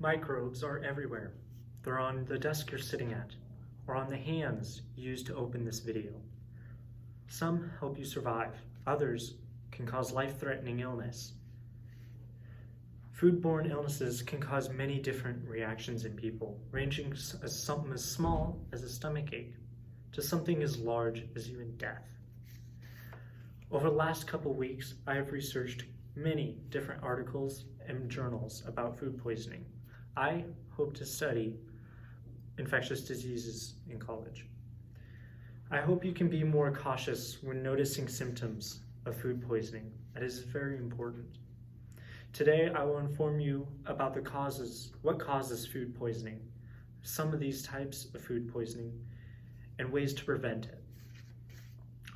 Microbes are everywhere. They're on the desk you're sitting at, or on the hands used to open this video. Some help you survive, others can cause life-threatening illness. Foodborne illnesses can cause many different reactions in people, ranging as something as small as a stomachache to something as large as even death. Over the last couple weeks, I have researched many different articles and journals about food poisoning. I hope to study infectious diseases in college. I hope you can be more cautious when noticing symptoms of food poisoning. That is very important. Today, I will inform you about what causes food poisoning, some of these types of food poisoning, and ways to prevent it.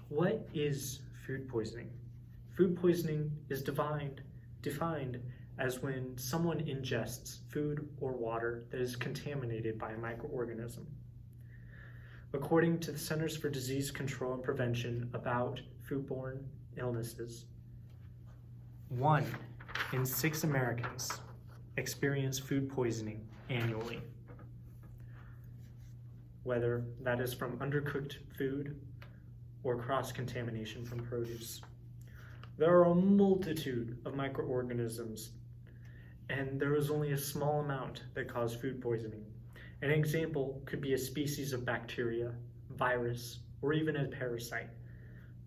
What is food poisoning? Food poisoning is defined as when someone ingests food or water that is contaminated by a microorganism. According to the Centers for Disease Control and Prevention about foodborne illnesses, 1 in 6 Americans experience food poisoning annually, whether that is from undercooked food or cross-contamination from produce. There are a multitude of microorganisms, and there is only a small amount that cause food poisoning. An example could be a species of bacteria, virus, or even a parasite.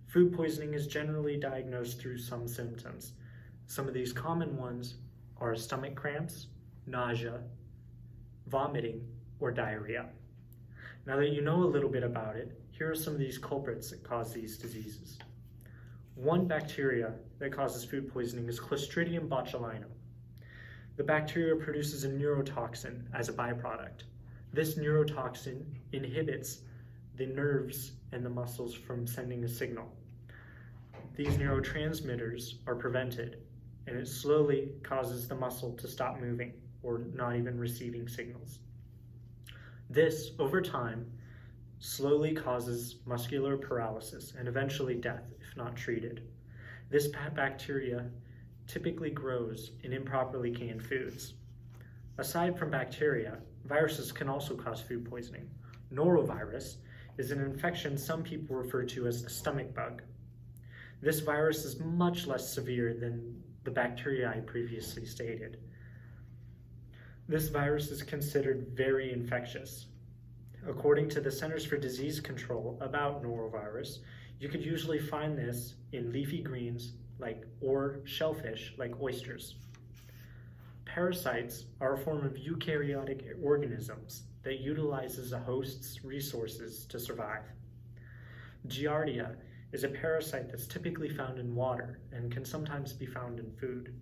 Food poisoning is generally diagnosed through some symptoms. Some of these common ones are stomach cramps, nausea, vomiting, or diarrhea. Now that you know a little bit about it, here are some of these culprits that cause these diseases. One bacteria that causes food poisoning is Clostridium botulinum. The bacteria produces a neurotoxin as a byproduct. This neurotoxin inhibits the nerves and the muscles from sending a signal. These neurotransmitters are prevented, and it slowly causes the muscle to stop moving or not even receiving signals. This, over time, slowly causes muscular paralysis and eventually death if not treated. This bacteria typically grows in improperly canned foods. Aside from bacteria, viruses can also cause food poisoning. Norovirus is an infection some people refer to as the stomach bug. This virus is much less severe than the bacteria I previously stated. This virus is considered very infectious. According to the Centers for Disease Control about norovirus, you could usually find this in leafy greens or shellfish like oysters. Parasites are a form of eukaryotic organisms that utilizes a host's resources to survive. Giardia is a parasite that's typically found in water and can sometimes be found in food.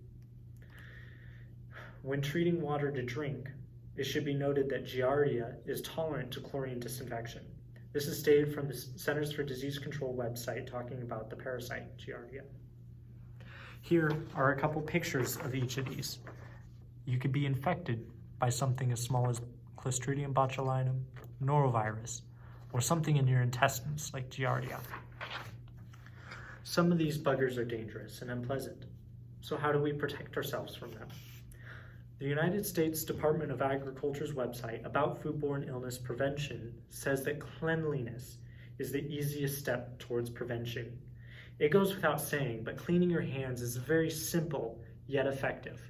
When treating water to drink, it should be noted that Giardia is tolerant to chlorine disinfection. This is stated from the Centers for Disease Control website talking about the parasite Giardia. Here are a couple pictures of each of these. You could be infected by something as small as Clostridium botulinum, norovirus, or something in your intestines like Giardia. Some of these buggers are dangerous and unpleasant. So how do we protect ourselves from them? The United States Department of Agriculture's website about foodborne illness prevention says that cleanliness is the easiest step towards prevention. It goes without saying, but cleaning your hands is very simple yet effective.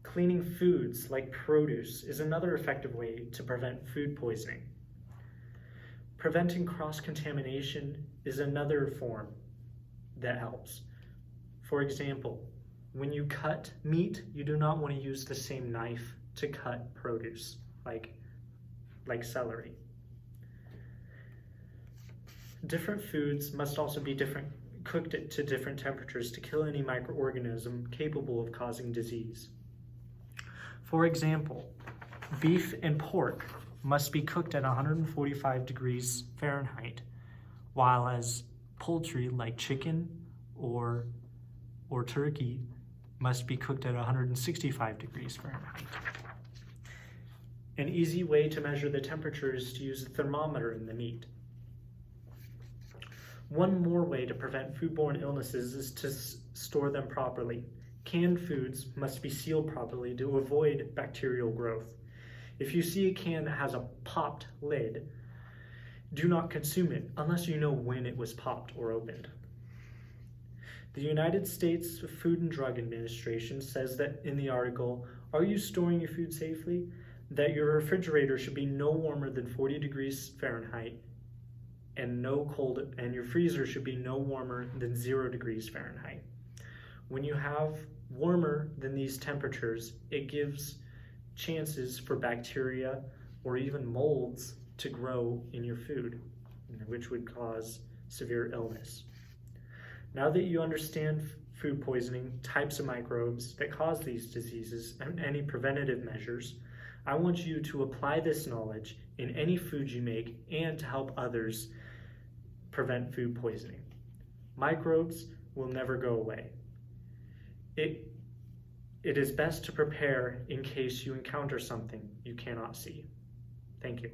Cleaning foods like produce is another effective way to prevent food poisoning. Preventing cross-contamination is another form that helps. For example, when you cut meat, you do not want to use the same knife to cut produce, like celery. Different foods must also be cooked to different temperatures to kill any microorganism capable of causing disease. For example, beef and pork must be cooked at 145 degrees Fahrenheit, while as poultry like chicken or turkey must be cooked at 165 degrees Fahrenheit. An easy way to measure the temperature is to use a thermometer in the meat. One more way to prevent foodborne illnesses is to store them properly. Canned foods must be sealed properly to avoid bacterial growth. If you see a can that has a popped lid, do not consume it unless you know when it was popped or opened. The United States Food and Drug Administration says that in the article, "Are you storing your food safely?" that your refrigerator should be no warmer than 40 degrees Fahrenheit and your freezer should be no warmer than 0 degrees Fahrenheit. When you have warmer than these temperatures, it gives chances for bacteria or even molds to grow in your food, which would cause severe illness. Now that you understand food poisoning, types of microbes that cause these diseases, and any preventative measures, I want you to apply this knowledge in any food you make and to help others prevent food poisoning. Microbes will never go away. It is best to prepare in case you encounter something you cannot see. Thank you.